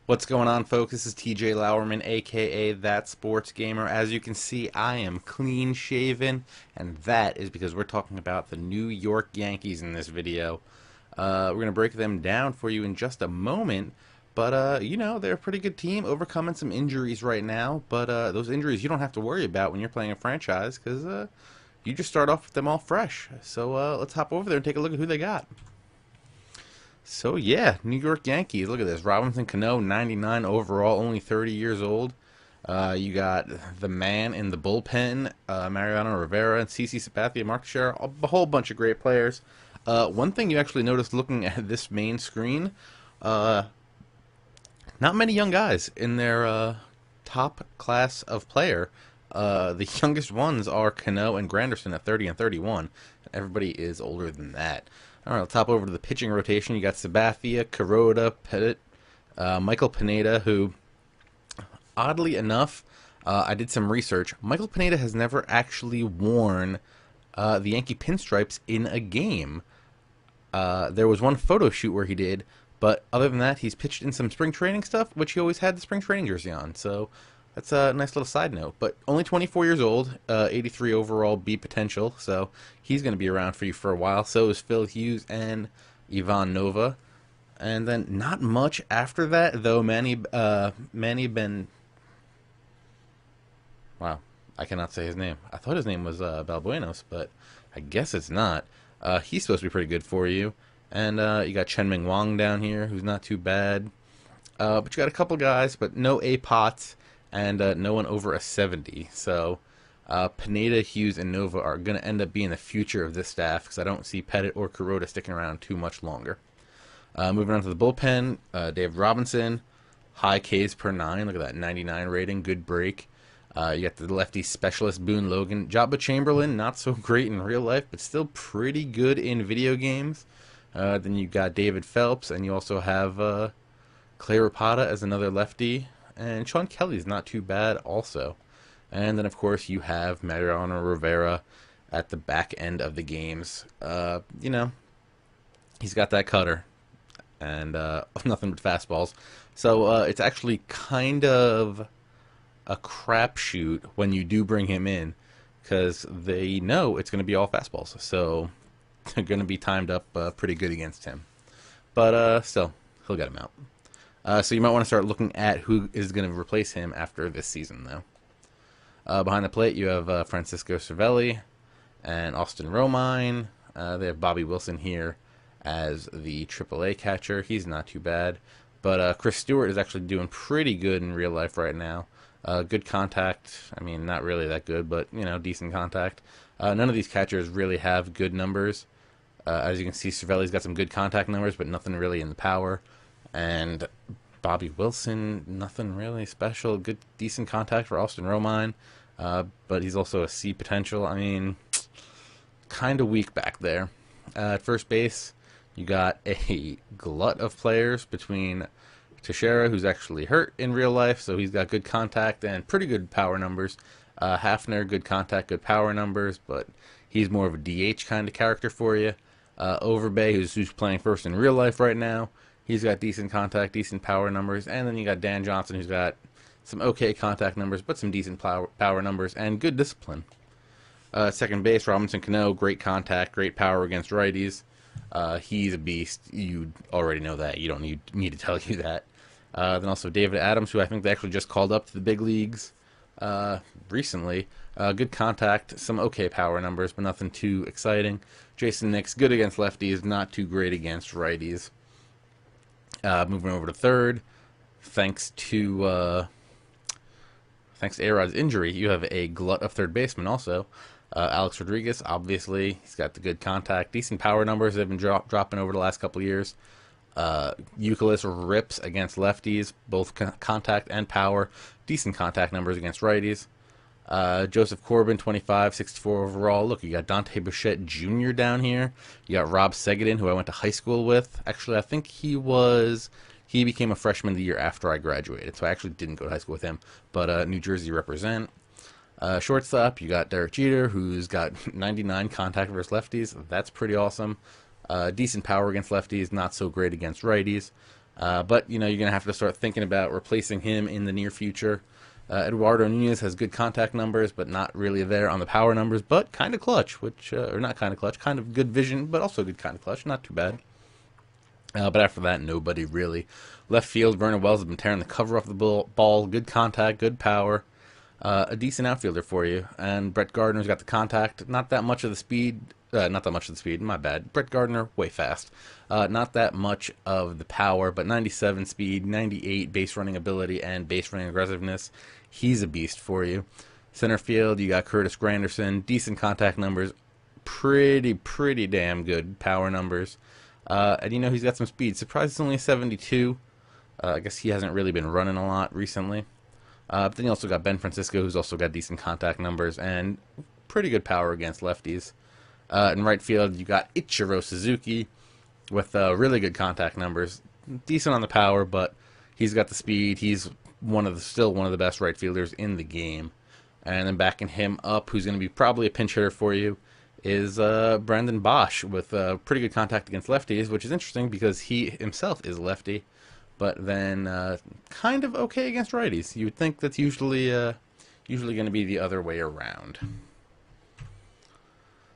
What's going on, folks? This is TJ Lowerman, aka ThatSportsGamer. As you can see, I am clean shaven, and that is because we're talking about the New York Yankees in this video. We're going to break them down for you in just a moment, but they're a pretty good team, overcoming some injuries right now, but those injuries you don't have to worry about when you're playing a franchise, because you just start off with them all fresh. So let's hop over there and take a look at who they got. So yeah, New York Yankees. Look at this. Robinson Cano, 99 overall, only 30 years old. You got the man in the bullpen, Mariano Rivera, and CC Sabathia, Mark Teixeira, a whole bunch of great players. One thing you actually noticed looking at this main screen, not many young guys in their top class of player. The youngest ones are Cano and Granderson at 30 and 31. Everybody is older than that. All right, I'll top over to the pitching rotation. You got Sabathia, Kuroda, Pettit, Michael Pineda, who, oddly enough, I did some research. Michael Pineda has never actually worn the Yankee pinstripes in a game. There was one photo shoot where he did, but other than that, he's pitched in some spring training stuff, which he always had the spring training jersey on. So that's a nice little side note. But only 24 years old, 83 overall B potential, so he's going to be around for you for a while. So is Phil Hughes and Ivan Nova. And then not much after that, though. Manny Wow, I cannot say his name. I thought his name was Balbuenos, but I guess it's not. He's supposed to be pretty good for you. And you got Chen Ming Wang down here, who's not too bad. But you got a couple guys, but no A Pots, and no one over a 70. So Pineda, Hughes, and Nova are going to end up being the future of this staff, because I don't see Pettit or Kuroda sticking around too much longer. Moving on to the bullpen, Dave Robinson, high Ks per 9. Look at that, 99 rating, good break. You got the lefty specialist Boone Logan. Jabba Chamberlain, not so great in real life, but still pretty good in video games. Then you got David Phelps, and you also have Clay Rapata as another lefty. And Sean Kelly's not too bad also. And then, of course, you have Mariano Rivera at the back end of the games. He's got that cutter and nothing but fastballs. So it's actually kind of a crapshoot when you do bring him in, because they know it's going to be all fastballs. So they're going to be timed up pretty good against him. But still, he'll get him out. So you might want to start looking at who is going to replace him after this season, though. Behind the plate, you have Francisco Cervelli and Austin Romine. They have Bobby Wilson here as the AAA catcher. He's not too bad. But Chris Stewart is actually doing pretty good in real life right now. Good contact. I mean, not really that good, but, decent contact. None of these catchers really have good numbers. As you can see, Cervelli's got some good contact numbers, but nothing really in the power. And Bobby Wilson, nothing really special. Good, decent contact for Austin Romine, but he's also a C potential. I mean, kind of weak back there. At first base, you got a glut of players between Teixeira, who's actually hurt in real life, so he's got good contact and pretty good power numbers. Hafner, good contact, good power numbers, but he's more of a DH kind of character for you. Overbay, who's playing first in real life right now. He's got decent contact, decent power numbers. And then you got Dan Johnson, who's got some okay contact numbers, but some decent power numbers and good discipline. Second base, Robinson Cano, great contact, great power against righties. He's a beast. You already know that. You don't need me to tell you that. Then also David Adams, who I think they actually just called up to the big leagues recently. Good contact, some okay power numbers, but nothing too exciting. Jason Nix, good against lefties, not too great against righties. Moving over to third, thanks to A-Rod's injury, you have a glut of third baseman also. Alex Rodriguez, obviously, he's got the good contact, decent power numbers. They've been dropping over the last couple of years. Euclid rips against lefties, both contact and power. Decent contact numbers against righties. Joseph Corbin, 25, 64 overall. Look, you got Dante Bichette Jr. down here. You got Rob Segedin, who I went to high school with. Actually, I think he became a freshman the year after I graduated, so I actually didn't go to high school with him. But New Jersey represent. Shortstop, you got Derek Jeter, who's got 99 contact versus lefties. That's pretty awesome. Decent power against lefties, not so great against righties. But you're going to have to start thinking about replacing him in the near future. Eduardo Nunez has good contact numbers, but not really there on the power numbers, but kind of clutch, or not kind of clutch, kind of good vision, but also good kind of clutch, not too bad. But after that, nobody really. Left field, Vernon Wells has been tearing the cover off the ball, good contact, good power, a decent outfielder for you. And Brett Gardner's got the contact, not that much of the speed. Not that much of the speed, my bad. Brett Gardner, way fast. Not that much of the power, but 97 speed, 98 base running ability, and base running aggressiveness. He's a beast for you. Center field, you got Curtis Granderson, decent contact numbers, pretty damn good power numbers. And he's got some speed. Surprised it's only 72. I guess he hasn't really been running a lot recently. But then you also got Ben Francisco, who's also got decent contact numbers and pretty good power against lefties. In right field, you got Ichiro Suzuki with really good contact numbers. Decent on the power, but he's got the speed. He's still one of the best right fielders in the game. And then backing him up, who's going to be probably a pinch hitter for you, is Brandon Bosch with pretty good contact against lefties, which is interesting because he himself is lefty, but then kind of okay against righties. You would think that's usually going to be the other way around.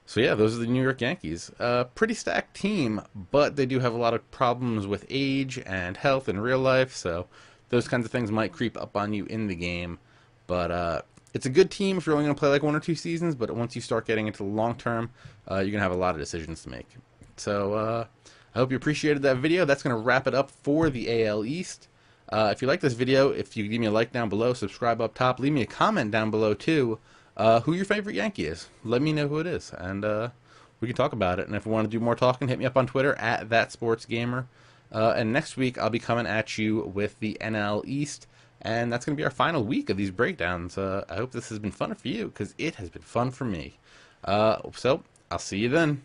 So yeah, those are the New York Yankees. Pretty stacked team, but they do have a lot of problems with age and health in real life, so those kinds of things might creep up on you in the game. But it's a good team if you're only going to play like 1 or 2 seasons, but once you start getting into the long term, you're going to have a lot of decisions to make. So I hope you appreciated that video. That's going to wrap it up for the AL East. If you like this video, if you give me a like down below, subscribe up top, leave me a comment down below too. Who your favorite Yankee is. Let me know who it is, and we can talk about it. And if you want to do more talking, hit me up on Twitter at ThatSportsGamer. And next week, I'll be coming at you with the NL East, and that's going to be our final week of these breakdowns. I hope this has been fun for you, because it has been fun for me. So, I'll see you then.